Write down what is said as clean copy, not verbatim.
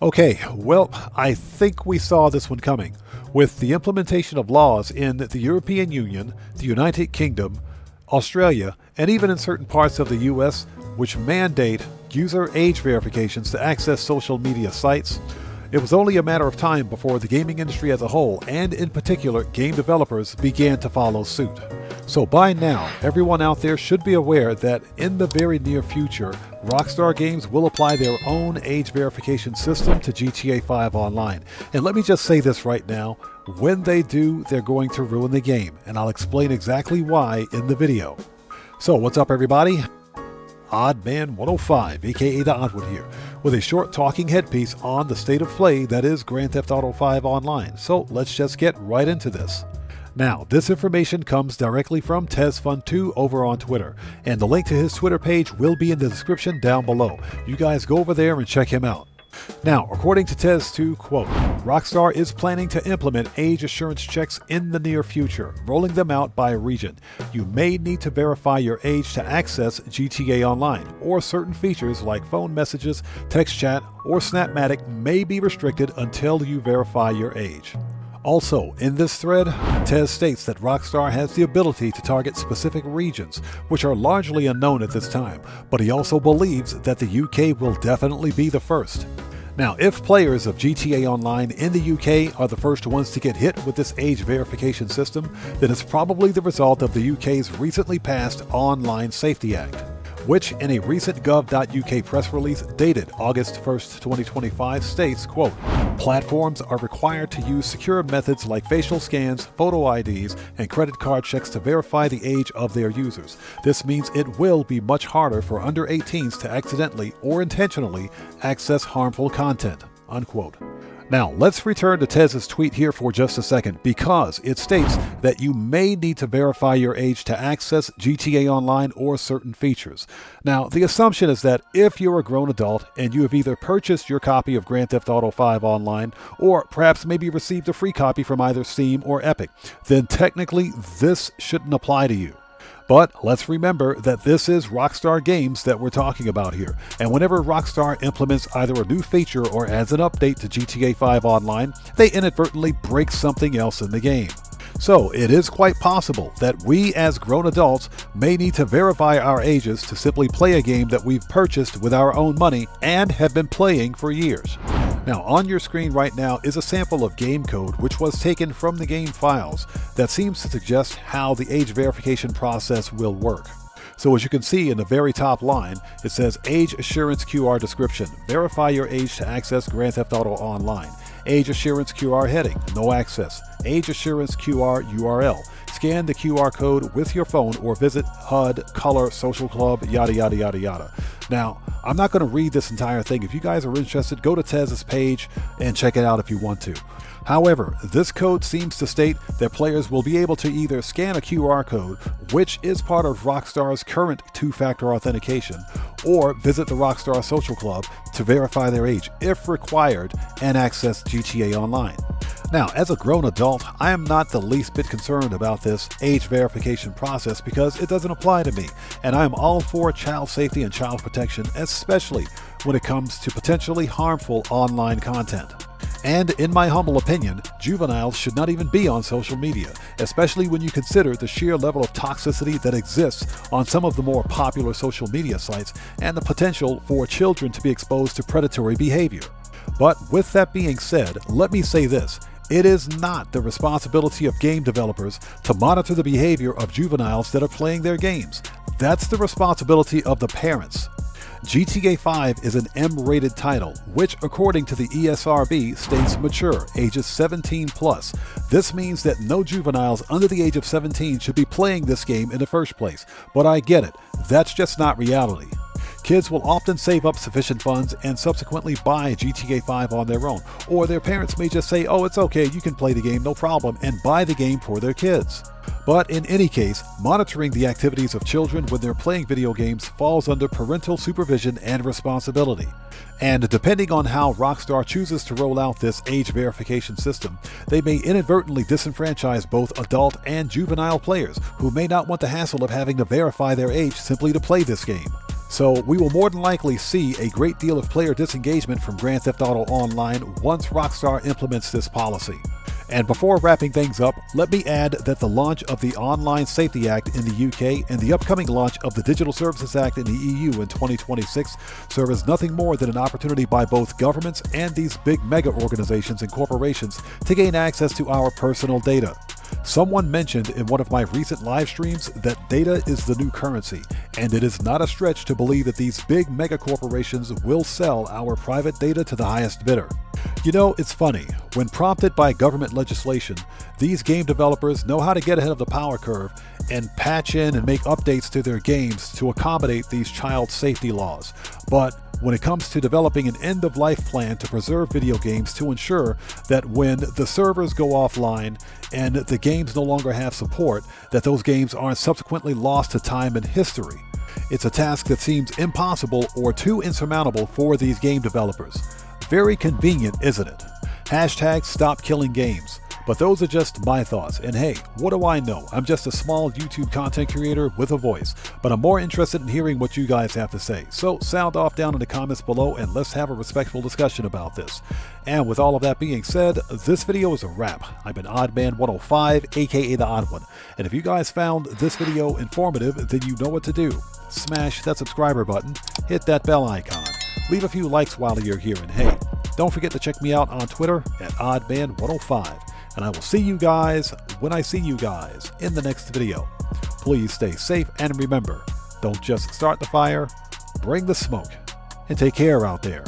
Okay, well, I think we saw this one coming. With the implementation of laws in the European Union, the United Kingdom, Australia, and even in certain parts of the US, which mandate user age verifications to access social media sites, it was only a matter of time before the gaming industry as a whole, and in particular game developers, began to follow suit. So by now, everyone out there should be aware that in the very near future, Rockstar Games will apply their own age verification system to GTA 5 Online. And let me just say this right now, when they do, they're going to ruin the game, and I'll explain exactly why in the video. So what's up everybody? OddMan105, aka the Oddwood here, with a short talking headpiece on the state of play that is Grand Theft Auto 5 Online. So let's just get right into this. Now, this information comes directly from TezFun2 over on Twitter, and the link to his Twitter page will be in the description down below. You guys go over there and check him out. Now, according to Tez2, quote, Rockstar is planning to implement age assurance checks in the near future, rolling them out by region. You may need to verify your age to access GTA Online, or certain features like phone messages, text chat, or Snapmatic may be restricted until you verify your age. Also, in this thread, Tez states that Rockstar has the ability to target specific regions, which are largely unknown at this time, but he also believes that the UK will definitely be the first. Now, if players of GTA Online in the UK are the first ones to get hit with this age verification system, then it's probably the result of the UK's recently passed Online Safety Act, which in a recent gov.uk press release dated August 1st, 2025 states, quote, platforms are required to use secure methods like facial scans, photo IDs, and credit card checks to verify the age of their users. This means it will be much harder for under 18s to accidentally or intentionally access harmful content, unquote. Now, let's return to Tez's tweet here for just a second, because it states that you may need to verify your age to access GTA Online or certain features. Now, the assumption is that if you're a grown adult and you have either purchased your copy of Grand Theft Auto 5 Online, or perhaps maybe received a free copy from either Steam or Epic, then technically this shouldn't apply to you. But let's remember that this is Rockstar Games that we're talking about here, and whenever Rockstar implements either a new feature or adds an update to GTA 5 Online, they inadvertently break something else in the game. So it is quite possible that we as grown adults may need to verify our ages to simply play a game that we've purchased with our own money and have been playing for years. Now, on your screen right now is a sample of game code which was taken from the game files that seems to suggest how the age verification process will work. So as you can see in the very top line, it says Age Assurance QR description. Verify your age to access Grand Theft Auto Online. Age Assurance QR heading. No access. Age Assurance QR URL. Scan the QR code with your phone or visit HUD, Color, Social Club, yada yada yada yada. Now, I'm not going to read this entire thing. If you guys are interested, go to Tez's page and check it out if you want to. However, this code seems to state that players will be able to either scan a QR code, which is part of Rockstar's current two-factor authentication, or visit the Rockstar Social Club to verify their age if required and access GTA Online. Now, as a grown adult, I am not the least bit concerned about this age verification process because it doesn't apply to me, and I am all for child safety and child protection, especially when it comes to potentially harmful online content. And in my humble opinion, juveniles should not even be on social media, especially when you consider the sheer level of toxicity that exists on some of the more popular social media sites and the potential for children to be exposed to predatory behavior. But with that being said, let me say this. It is not the responsibility of game developers to monitor the behavior of juveniles that are playing their games. That's the responsibility of the parents. GTA 5 is an M-rated title, which according to the ESRB states mature, ages 17 plus. This means that no juveniles under the age of 17 should be playing this game in the first place. But I get it, that's just not reality. Kids will often save up sufficient funds and subsequently buy GTA 5 on their own, or their parents may just say, oh, it's okay, you can play the game, no problem, and buy the game for their kids. But in any case, monitoring the activities of children when they're playing video games falls under parental supervision and responsibility. And depending on how Rockstar chooses to roll out this age verification system, they may inadvertently disenfranchise both adult and juvenile players who may not want the hassle of having to verify their age simply to play this game. So we will more than likely see a great deal of player disengagement from Grand Theft Auto Online once Rockstar implements this policy. And before wrapping things up, let me add that the launch of the Online Safety Act in the UK and the upcoming launch of the Digital Services Act in the EU in 2026 serve as nothing more than an opportunity by both governments and these big mega organizations and corporations to gain access to our personal data. Someone mentioned in one of my recent live streams that data is the new currency, and it is not a stretch to believe that these big mega corporations will sell our private data to the highest bidder. You know, it's funny, when prompted by government legislation, these game developers know how to get ahead of the power curve and patch in and make updates to their games to accommodate these child safety laws. But when it comes to developing an end-of-life plan to preserve video games to ensure that when the servers go offline and the games no longer have support, that those games aren't subsequently lost to time and history. It's a task that seems impossible or too insurmountable for these game developers. Very convenient, isn't it? Hashtag stop killing games. But those are just my thoughts, and hey, what do I know? I'm just a small YouTube content creator with a voice, but I'm more interested in hearing what you guys have to say. So sound off down in the comments below and let's have a respectful discussion about this. And with all of that being said, this video is a wrap. I've been OddMan105, aka The Odd One, and if you guys found this video informative, then you know what to do. Smash that subscriber button, hit that bell icon, leave a few likes while you're here, and hey, don't forget to check me out on Twitter at OddMan105. And I will see you guys when I see you guys in the next video. Please stay safe and remember, don't just start the fire, bring the smoke, and take care out there.